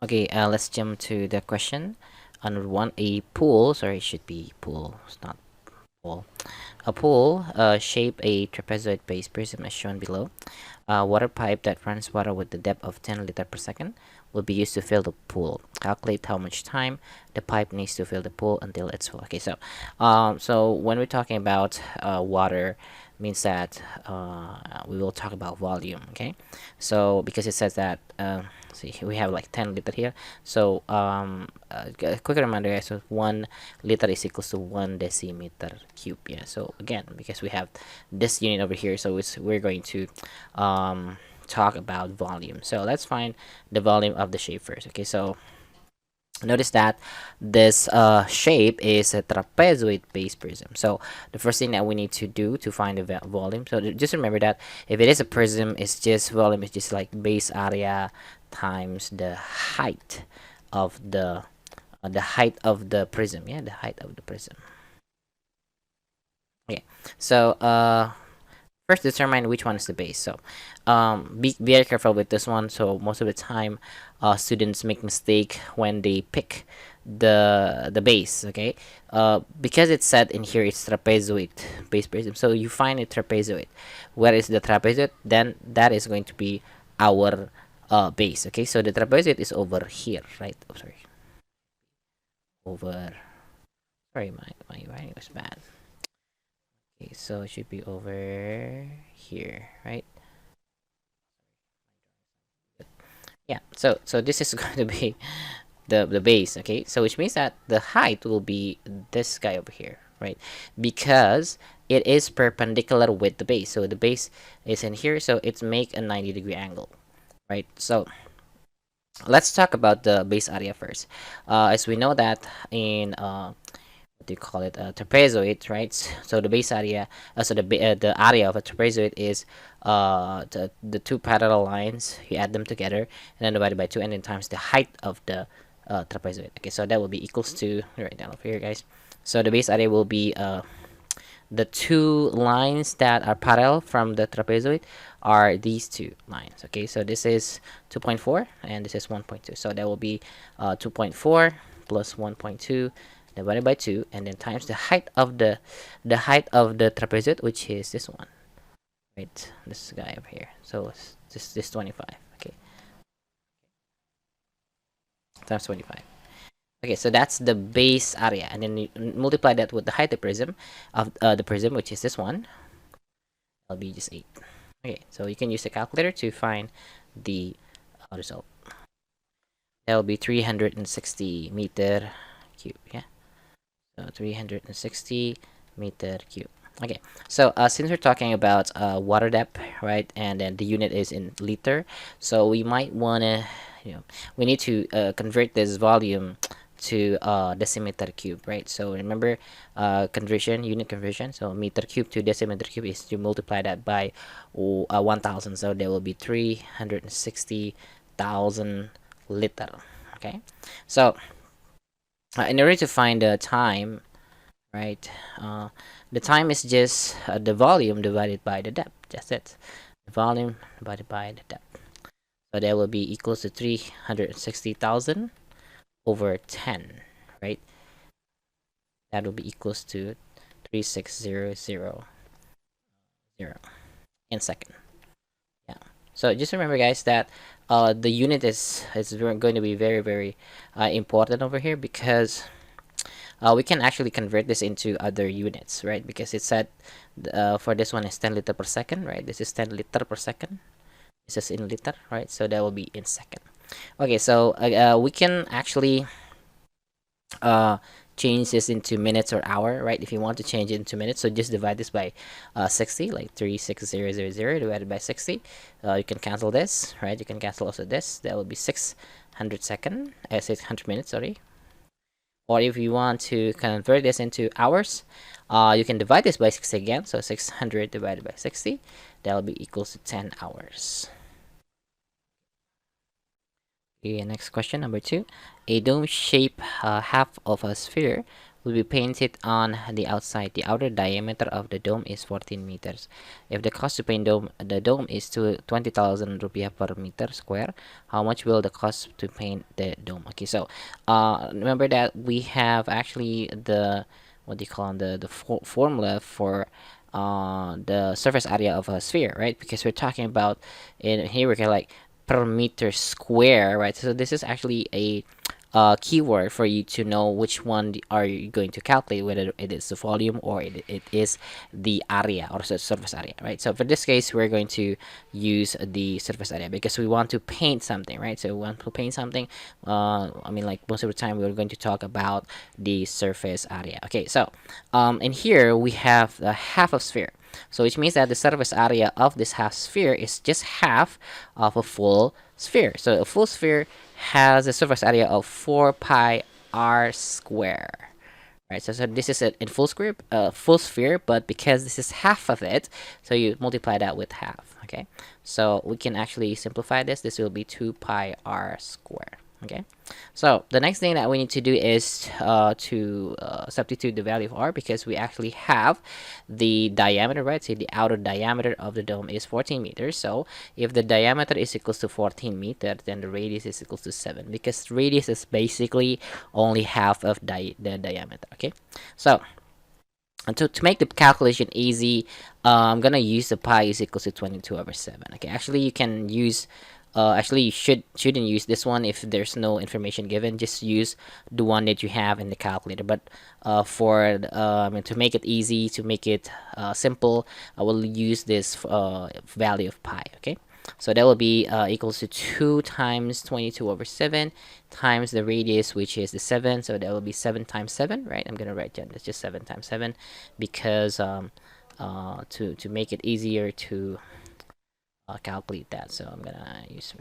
Okay, let's jump to the question. On one, a pool, sorry, it should be pool, it's not pool. A pool shape a trapezoid base prism as shown below. A water pipe that runs water with the depth of 10 liter per second will be used to fill the pool. Calculate how much time the pipe needs to fill the pool until it's full. Okay, so when we're talking about water, means that we will talk about volume. Okay, so because it says that see, we have like 10 liter here. So a quick reminder, guys. So 1 liter is equals to 1 decimeter cube. Yeah. So again, because we have this unit over here, so we're going to talk about volume. So let's find the volume of the shape first. Okay, so notice that this shape is a trapezoid base prism. So the first thing that we need to do to find the volume, so just remember that if it is a prism, it's just volume is just like base area times the height of the prism. Yeah, the height of the prism. Okay, so first determine which one is the base. So be very careful with this one. So most of the time students make mistake when they pick the base. Okay, because it's said in here it's trapezoid base prism, so you find a trapezoid. Where is the trapezoid? Then that is going to be our base. Okay, so the trapezoid is over here, right? Oh, sorry, over, sorry, my writing was bad. Okay, so it should be over here, right? Yeah, so this is going to be the base. Okay, so which means that the height will be this guy over here, right? Because it is perpendicular with the base, so the base is in here, so it's make a 90-degree angle, right? So let's talk about the base area first. As we know that in what do you call it, trapezoid, right? So the base area, the area of a trapezoid is the two parallel lines. You add them together and then divided by 2, and then times the height of the trapezoid. Okay, so that will be equals to, right down over here, guys. So the base area will be the two lines that are parallel from the trapezoid are these two lines. Okay, so this is 2.4 and this is 1.2. So that will be 2.4 plus 1.2 divided by 2, and then times the height of the trapezoid, which is this one, right? This guy over here. So this 25. Okay, times 25. Okay, so that's the base area, and then you multiply that with the height of the prism, which is this one. That'll be just 8. Okay, so you can use the calculator to find the result. That will be 360 meter cube. Yeah, so 360 meter cube. Okay, so since we're talking about water depth, right, and then the unit is in liter, so we might wanna, we need to convert this volume to decimeter cube, right? So remember, unit conversion. So meter cube to decimeter cube is to multiply that by 1,000. So there will be 360,000 liter. Okay, so in order to find the time, right? The time is just the volume divided by the depth. That's it. The volume divided by the depth. So that will be equals to 360,000 over 10, right? That will be equals to 36000 in second. Yeah. So just remember, guys, that the unit is going to be very, very important over here, because we can actually convert this into other units, right? Because it said for this one is 10 liter per second, right? This is 10 liter per second. This is in liter, right? So that will be in second. Okay, so we can actually change this into minutes or hour, right? If you want to change it into minutes, so just divide this by 60, like 36000 divided by 60. You can cancel this, right? You can cancel also this. That will be 600 minutes, sorry. Or if you want to convert this into hours, you can divide this by 60 again. So 600 divided by 60, that will be equals to 10 hours. Okay, next question, number 2. A dome shape half of a sphere will be painted on the outside. The outer diameter of the dome is 14 meters. If the cost to paint the dome is to 20,000 rupiah per meter square, how much will the cost to paint the dome? Okay, so remember that we have actually the what do you call the formula for the surface area of a sphere, right? Because we're talking about in here we're like per meter square, right? So this is actually a keyword for you to know which one are you going to calculate, whether it is the volume or it is the area or surface area, right? So for this case, we're going to use the surface area because we want to paint something, right? So we want to paint something. I mean, like most of the time, we're going to talk about the surface area. Okay, so in here we have the half of sphere. So which means that the surface area of this half sphere is just half of a full sphere. So a full sphere has a surface area of 4 pi r square. Right, so this is in full sphere, but because this is half of it, so you multiply that with half. Okay, so we can actually simplify this. This will be 2 pi r square. Okay, so the next thing that we need to do is to substitute the value of r, because we actually have the diameter, right? So the outer diameter of the dome is 14 meters. So if the diameter is equals to 14 meters, then the radius is equals to 7, because radius is basically only half of the diameter. Okay, so and to make the calculation easy, I'm gonna use the pi is equals to 22/7. Okay, actually you can use actually you shouldn't use this one if there's no information given. Just use the one that you have in the calculator. But I mean, to make it easy, to make it simple, I will use this value of pi. Okay, so that will be equals to 2 times 22/7 times the radius, which is the 7. So that will be 7 times 7, right? I'm gonna write down that's just 7 times 7, because to make it easier to calculate that. So I'm gonna use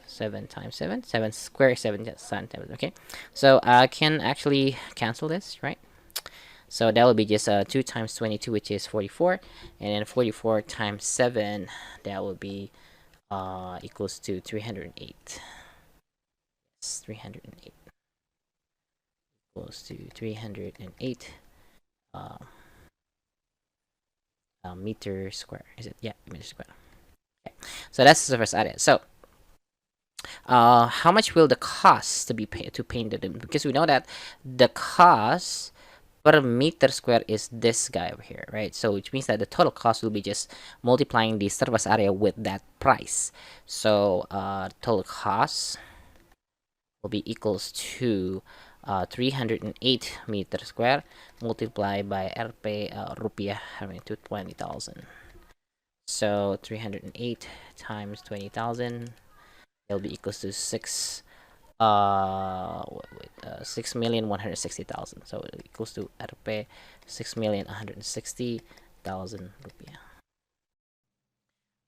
7 times 7, 7 square, 7 times. Okay, so I can actually cancel this, right? So that will be just 2 times 22, which is 44, and then 44 times 7, that will be equals to 308. Yes, 308 equals to 308 meter square. Is it? Yeah, meter square. Okay. So that's the surface area. So how much will the cost to be paid to paint the dome? Because we know that the cost per meter square is this guy over here, right? So which means that the total cost will be just multiplying the surface area with that price. So total cost will be equals to 308 meter square multiplied by RP rupiah, I mean, to 20,000. So 308 times 20,000, it'll be equals to 6,160,000. So it equals to RP 6,160,000 rupiah.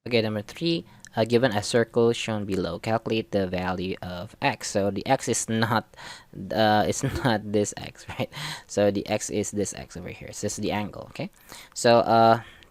Okay, number 3, given a circle shown below, calculate the value of x. So the x is not it's not this x, right? So the x is this x over here. So this is the angle. Okay, so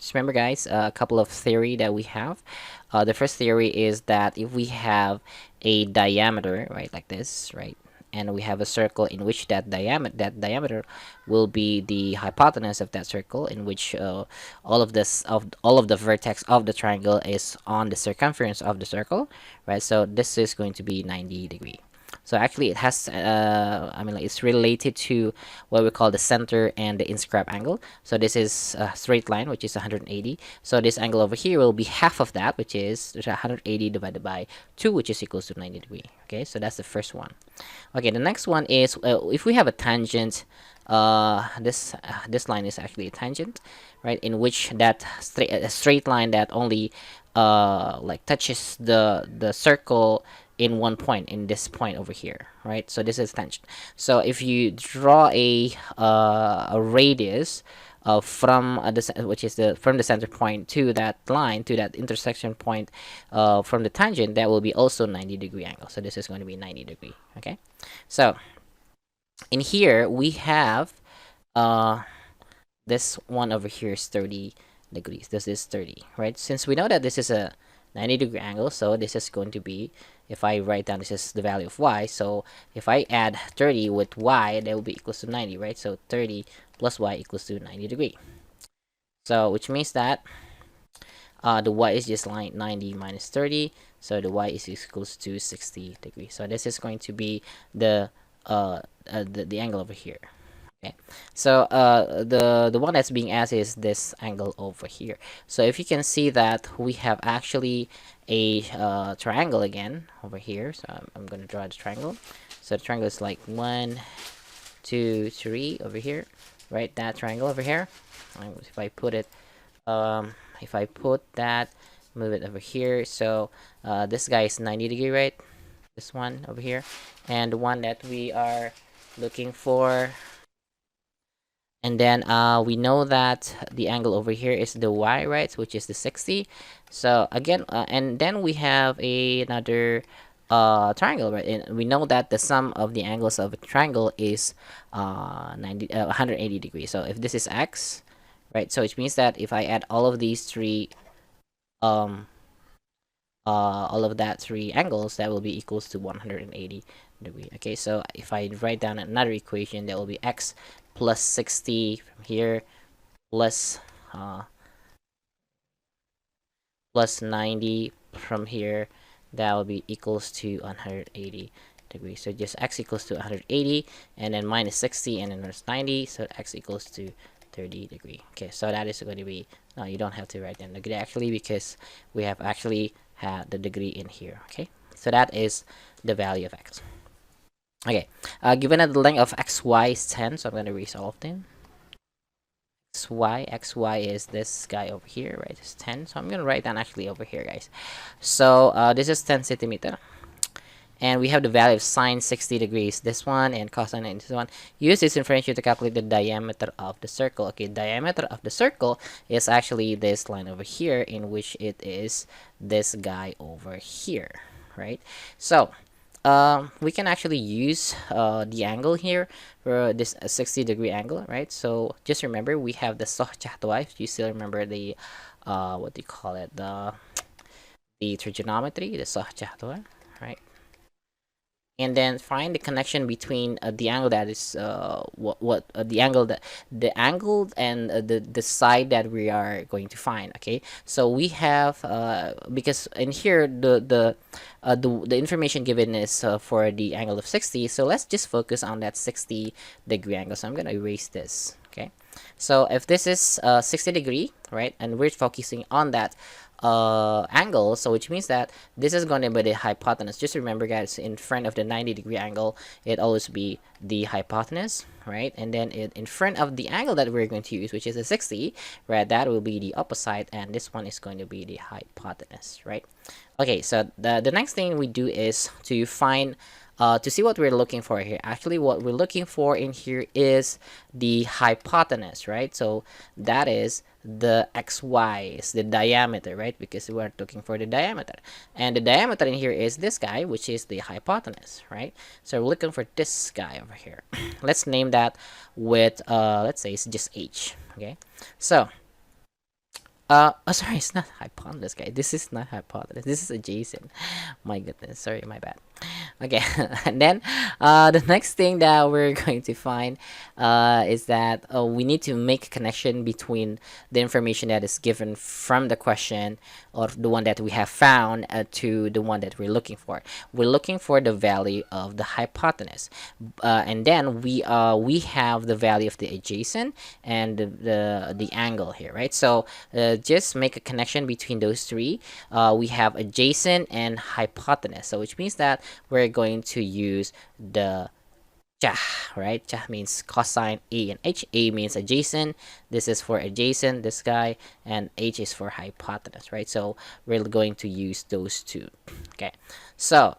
just remember, guys, a couple of theory that we have. The first theory is that if we have a diameter, right, like this, right, and we have a circle in which that diameter will be the hypotenuse of that circle, in which all of the vertex of the triangle is on the circumference of the circle, right? So this is going to be 90 degree. So actually it has I mean, like, it's related to what we call the center and the inscribed angle. So this is a straight line, which is 180. So this angle over here will be half of that, which is 180 divided by 2, which is equals to 90 degree. Okay, so that's the first one. Okay, the next one is if we have a tangent, this line is actually a tangent, right? In which that straight line that only like touches the circle in one point, in this point over here, right? So this is tangent. So if you draw a radius from from the center point to that line, to that intersection point from the tangent, that will be also 90 degree angle. So this is going to be 90 degree. Okay, so in here we have this one over here is 30 degrees. This is 30, right? Since we know that this is a 90 degree angle, so this is going to be if I write down this is the value of y, so if I add 30 with y, that will be equals to 90, right? So 30 plus y equals to 90 degree. So which means that the y is just like 90 minus 30, so the y is equals to 60 degrees. So this is going to be the angle over here. Okay, so the one that's being asked is this angle over here. So if you can see that we have actually a triangle again over here. So I'm going to draw the triangle. So the triangle is like 1, 2, 3 over here, right? That triangle over here. If I put it, if I put that, move it over here. So this guy is 90 degree, right? This one over here, and the one that we are looking for. And then we know that the angle over here is the y, right, which is the 60. So again, and then we have another triangle, right? And we know that the sum of the angles of a triangle is 180 degrees. So if this is x, right, so it means that if I add all of these three all of that three angles, that will be equals to 180 degree. Okay, so if I write down another equation, that will be x plus 60 from here plus plus 90 from here, that will be equals to 180 degrees. So just x equals to 180, and then minus 60, and then there's 90, so x equals to 30 degree. Okay, so that is going to be, no, you don't have to write down the degree actually, because we have actually had the degree in here. Okay, so that is the value of x. Okay, given that the length of xy is 10, so I'm going to resolve them. xy is this guy over here, right? It's 10, so I'm going to write down actually over here, guys. So this is 10 centimeter, and we have the value of sine 60 degrees, this one, and cosine this one. Use this information to calculate the diameter of the circle. Okay, diameter of the circle is actually this line over here, in which it is this guy over here, right? So we can actually use the angle here for this 60 degree angle, right? So just remember, we have the soh chahtua. If you still remember the what do you call it, the trigonometry, the soh chahtua, right? And then find the connection between the angle that is the angle that and the side that we are going to find. Okay, so we have because in here the information given is for the angle of 60, so let's just focus on that 60 degree angle. So I'm gonna erase this. Okay, so if this is 60 degree, right, and we're focusing on that angle, so which means that this is going to be the hypotenuse. Just remember, guys, in front of the 90 degree angle, it always be the hypotenuse, right? And then in front of the angle that we're going to use, which is a 60, right, that will be the opposite, and this one is going to be the hypotenuse, right? Okay, so the next thing we do is to find to see what we're looking for here. Actually, what we're looking for in here is the hypotenuse, right? So that is the xy, is the diameter, right? Because we're looking for the diameter, and the diameter in here is this guy, which is the hypotenuse, right? So we're looking for this guy over here. Let's name that with let's say it's just h. Okay, so oh, sorry, it's not hypotenuse, guys. This is not hypotenuse. This is adjacent. My goodness, sorry, my bad. Okay, and then the next thing that we're going to find is that we need to make a connection between the information that is given from the question, or the one that we have found, to the one that we're looking for. We're looking for the value of the hypotenuse, and then we have the value of the adjacent and the angle here, right? So just make a connection between those three. We have adjacent and hypotenuse, so which means that we're going to use the cha, right? Cha means cosine A and H. A means adjacent. This is for adjacent, this guy, and H is for hypotenuse, right? So we're going to use those two. Okay, so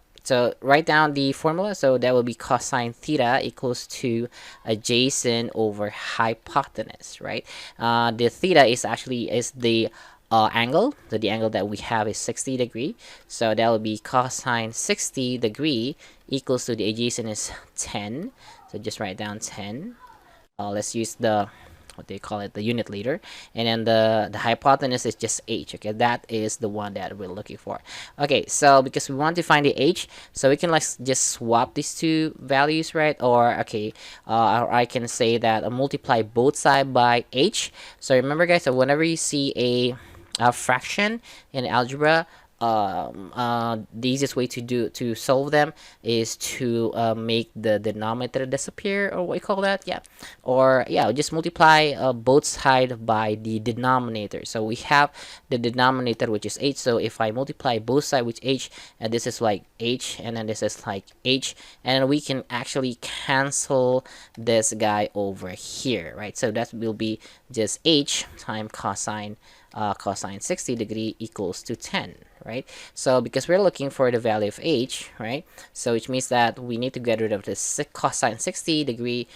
write down the formula. So that will be cosine theta equals to adjacent over hypotenuse, right? The theta is actually the angle. So the angle that we have is 60 degree. So that will be cosine 60 degree equals to the adjacent is 10. So just write down 10. Let's use the what they call it, the unit liter, and then the hypotenuse is just h. Okay, that is the one that we're looking for. Okay, so because we want to find the h, so we can like just swap these two values, right? Or okay, or I can say that multiply both sides by h. So remember guys, so whenever you see a fraction in algebra, the easiest way to solve them is to make the denominator disappear, or what you call that, yeah, or yeah, just multiply both sides by the denominator. So we have the denominator, which is h, so if I multiply both sides with h, and this is like h, and then this is like h, and we can actually cancel this guy over here, right? So that will be just h times cosine 60 degree equals to 10, right? So because we're looking for the value of h, right? So which means that we need to get rid of this cosine 60 degree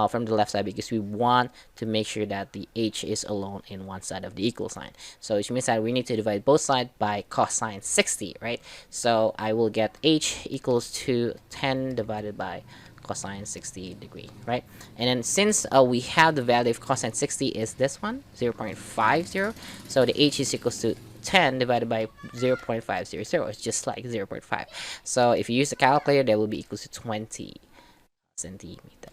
from the left side, because we want to make sure that the h is alone in one side of the equal sign. So which means that we need to divide both sides by cosine 60, right? So I will get h equals to 10 divided by cosine 60 degree, right? And then since we have the value of cosine 60 is this one, 0.50, so the h is equals to 10 divided by 0.500. It's just like 0.5. So if you use a calculator, that will be equals to 20 centimeter.